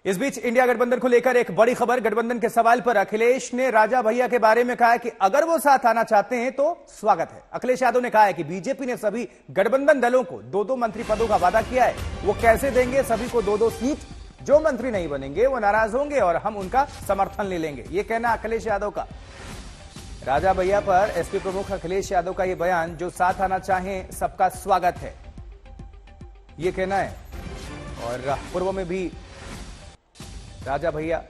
इस बीच इंडिया गठबंधन को लेकर एक बड़ी खबर। गठबंधन के सवाल पर अखिलेश ने राजा भैया के बारे में कहा है कि अगर वो साथ आना चाहते हैं तो स्वागत है। अखिलेश यादव ने कहा है कि बीजेपी ने सभी गठबंधन दलों को दो दो मंत्री पदों का वादा किया है। वो कैसे देंगे सभी को दो दो सीट? जो मंत्री नहीं बनेंगे वो नाराज होंगे और हम उनका समर्थन ले लेंगे, ये कहना अखिलेश यादव का। राजा भैया पर एसपी प्रमुख अखिलेश यादव का यह बयान, जो साथ आना चाहें सबका स्वागत है, ये कहना है। और पूर्व में भी राजा भैया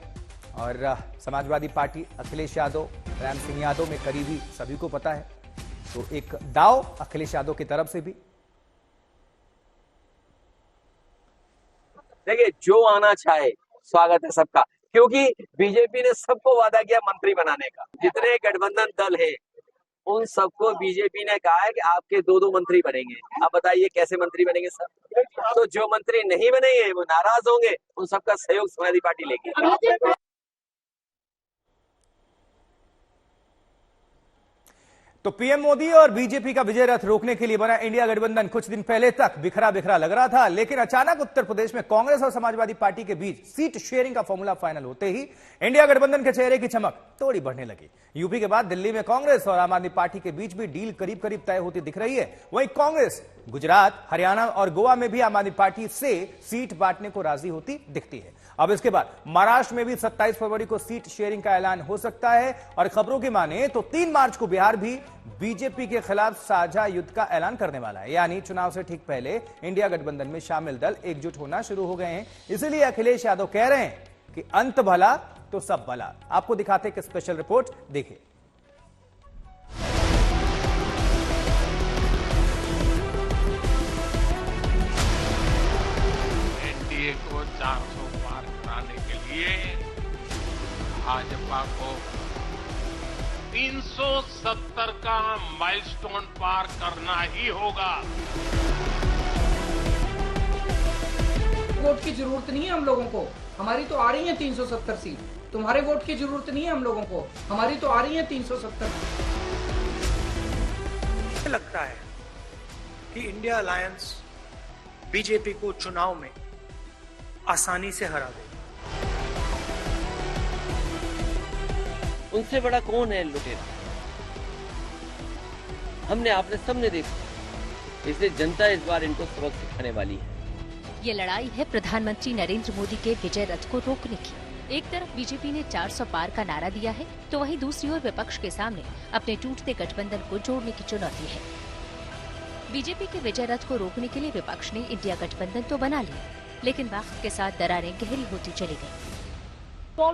और समाजवादी पार्टी अखिलेश यादव, राम सिंह यादव में करीबी सभी को पता है, तो एक दाव अखिलेश यादव की तरफ से भी। देखिए, जो आना चाहे स्वागत है सबका, क्योंकि बीजेपी ने सबको वादा किया मंत्री बनाने का। जितने गठबंधन दल हैं उन सबको बीजेपी ने कहा है कि आपके दो दो मंत्री बनेंगे। अब बताइए कैसे मंत्री बनेंगे सब? तो जो मंत्री नहीं बनेंगे वो नाराज होंगे, उन सबका सहयोग समाजवादी पार्टी लेगी। तो पीएम मोदी और बीजेपी का विजय रथ रोकने के लिए बना इंडिया गठबंधन कुछ दिन पहले तक बिखरा बिखरा लग रहा था, लेकिन अचानक उत्तर प्रदेश में कांग्रेस और समाजवादी पार्टी के बीच सीट शेयरिंग का फॉर्मूला फाइनल होते ही इंडिया गठबंधन के चेहरे की चमक थोड़ी बढ़ने लगी। यूपी के बाद दिल्ली में कांग्रेस और आम आदमी पार्टी के बीच भी डील करीब करीब तय होती दिख रही है। वहीं कांग्रेस गुजरात, हरियाणा और गोवा में भी आम आदमी पार्टी से सीट बांटने को राजी होती दिखती है। अब इसके बाद महाराष्ट्र में भी 27 फरवरी को सीट शेयरिंग का ऐलान हो सकता है और खबरों की माने तो 3 मार्च को बिहार भी बीजेपी के खिलाफ साझा युद्ध का ऐलान करने वाला है। यानी चुनाव से ठीक पहले इंडिया गठबंधन में शामिल दल एकजुट होना शुरू हो गए हैं। इसीलिए अखिलेश यादव कह रहे हैं कि अंत भला तो सब भला। आपको दिखाते एक स्पेशल रिपोर्ट, देखिए। एनडीए को 400 पार कराने के लिए भाजपा को 370 का माइलस्टोन पार करना ही होगा। वोट की जरूरत नहीं है हम लोगों को, हमारी तो आ रही है 370 सीट। तुम्हारे वोट की जरूरत नहीं है हम लोगों को, हमारी तो आ रही है 370। लगता है कि इंडिया अलायंस बीजेपी को चुनाव में आसानी से हरा देगा। उनसे बड़ा कौन है लुटेरा? हमने आपने सबने देखा, इसलिए जनता इस बार इनको सबक सिखाने वाली है। ये लड़ाई है प्रधानमंत्री नरेंद्र मोदी के विजय रथ को रोकने की। एक तरफ बीजेपी ने 400 पार का नारा दिया है, तो वहीं दूसरी ओर विपक्ष के सामने अपने टूटते गठबंधन को जोड़ने की चुनौती है। बीजेपी के विजय रथ को रोकने के लिए विपक्ष ने इंडिया गठबंधन तो बना लिया, लेकिन वक्त के साथ दरारें गहरी होती चली गयी। मैं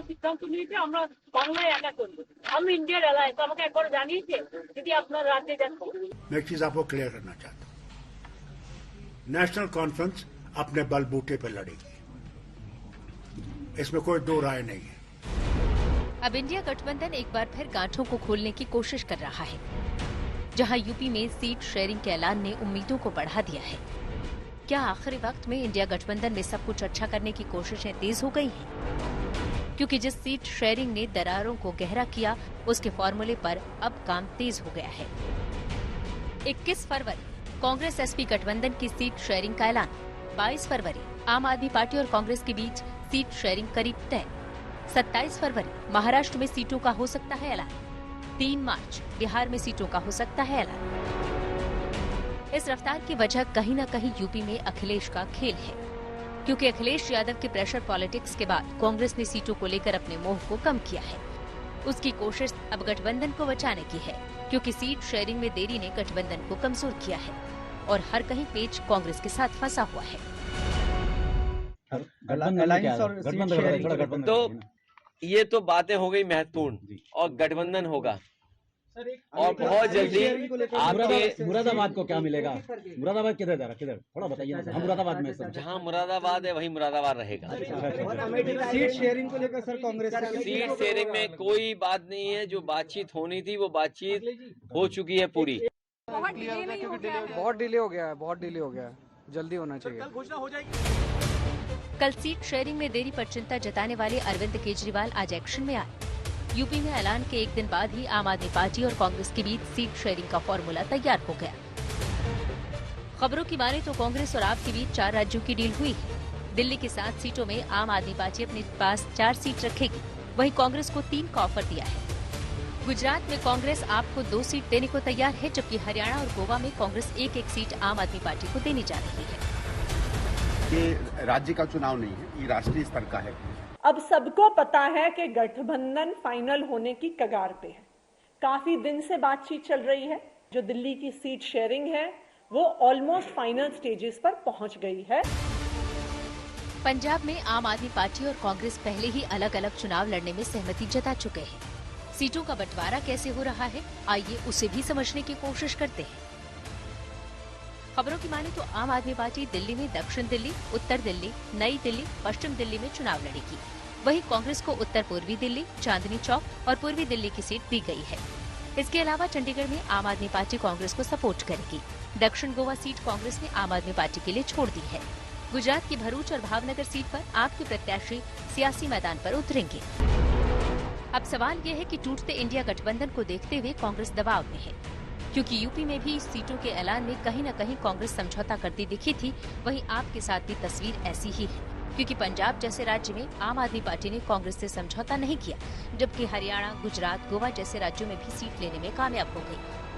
एक चीज आपको क्लियर करना चाहता हूँ, नेशनल कॉन्फ्रेंस अपने बलबूते पर लड़ेगी, इसमें कोई दो राय नहीं है। अब इंडिया गठबंधन एक बार फिर गांठों को खोलने की कोशिश कर रहा है। जहां यूपी में सीट शेयरिंग के ऐलान ने उम्मीदों को बढ़ा दिया है। क्या आखिरी वक्त में इंडिया गठबंधन में सब कुछ अच्छा करने की कोशिशें तेज हो गई हैं? क्योंकि जिस सीट शेयरिंग ने दरारों को गहरा किया, उसके फॉर्मूले पर अब काम तेज हो गया है। 21 फरवरी कांग्रेस एसपी गठबंधन की सीट शेयरिंग का ऐलान। 22 फरवरी आम आदमी पार्टी और कांग्रेस के बीच सीट शेयरिंग करीब तय। 27 फरवरी महाराष्ट्र में सीटों का हो सकता है ऐलान। 3 मार्च बिहार में सीटों का हो सकता है ऐलान। इस रफ्तार की वजह कहीं न कहीं यूपी में अखिलेश का खेल है, क्योंकि अखिलेश यादव के प्रेशर पॉलिटिक्स के बाद कांग्रेस ने सीटों को लेकर अपने मोह को कम किया है। उसकी कोशिश अब गठबंधन को बचाने की है, क्योंकि सीट शेयरिंग में देरी ने गठबंधन को कमजोर किया है और हर कहीं पेच कांग्रेस के साथ फंसा हुआ है। तो ये तो बातें हो गई महत्वपूर्ण, और गठबंधन होगा और बहुत जल्दी आपके मुरादाबाद को क्या मिलेगा? मुरादाबाद किधर जा रहा, किधर थोड़ा बताइए ना। हम मुरादाबाद में सब, जहाँ मुरादाबाद है वहीं मुरादाबाद रहेगा। सीट शेयरिंग को लेकर सर कांग्रेस सीट शेयरिंग में कोई बात नहीं है। जो बातचीत होनी थी वो बातचीत हो चुकी है पूरी। बहुत डिले हो गया है, बहुत डिले हो गया है, जल्दी होना चाहिए। कल सीट शेयरिंग में देरी पर चिंता जताने वाले अरविंद केजरीवाल आज एक्शन में आए। यूपी में ऐलान के एक दिन बाद ही आम आदमी पार्टी और कांग्रेस के बीच सीट शेयरिंग का फॉर्मूला तैयार हो गया। खबरों की माने तो कांग्रेस और आप के बीच 4 राज्यों की डील हुई है। दिल्ली की 7 सीटों में आम आदमी पार्टी अपने पास 4 सीट रखेगी, वहीं कांग्रेस को 3 का ऑफर दिया है। गुजरात में कांग्रेस आपको 2 सीट देने को तैयार है, जबकि हरियाणा और गोवा में कांग्रेस एक सीट आम आदमी पार्टी को देने जा रही है। ये राज्य का चुनाव नहीं है, ये राष्ट्रीय स्तर का है। अब सबको पता है कि गठबंधन फाइनल होने की कगार पे है। काफी दिन से बातचीत चल रही है। जो दिल्ली की सीट शेयरिंग है वो ऑलमोस्ट फाइनल स्टेजेस पर पहुंच गई है। पंजाब में आम आदमी पार्टी और कांग्रेस पहले ही अलग अलग चुनाव लड़ने में सहमति जता चुके हैं। सीटों का बंटवारा कैसे हो रहा है, आइए उसे भी समझने की कोशिश करते हैं। खबरों की माने तो आम आदमी पार्टी दिल्ली में दक्षिण दिल्ली, उत्तर दिल्ली, नई दिल्ली, पश्चिम दिल्ली में चुनाव लड़ेगी। वहीं कांग्रेस को उत्तर पूर्वी दिल्ली, चांदनी चौक और पूर्वी दिल्ली की सीट दी गई है। इसके अलावा चंडीगढ़ में आम आदमी पार्टी कांग्रेस को सपोर्ट करेगी। दक्षिण गोवा सीट कांग्रेस ने आम आदमी पार्टी के लिए छोड़ दी है। गुजरात की भरूच और भावनगर सीट पर आप के प्रत्याशी सियासी मैदान पर उतरेंगे। अब सवाल ये है कि टूटते इंडिया गठबंधन को देखते हुए कांग्रेस दबाव में है, क्योंकि यूपी में भी सीटों के ऐलान में कहीं न कहीं कांग्रेस समझौता करती दिखी थी। वहीं आपके साथ भी तस्वीर ऐसी ही है, क्योंकि पंजाब जैसे राज्य में आम आदमी पार्टी ने कांग्रेस से समझौता नहीं किया, जबकि हरियाणा, गुजरात, गोवा जैसे राज्यों में भी सीट लेने में कामयाब हो गई।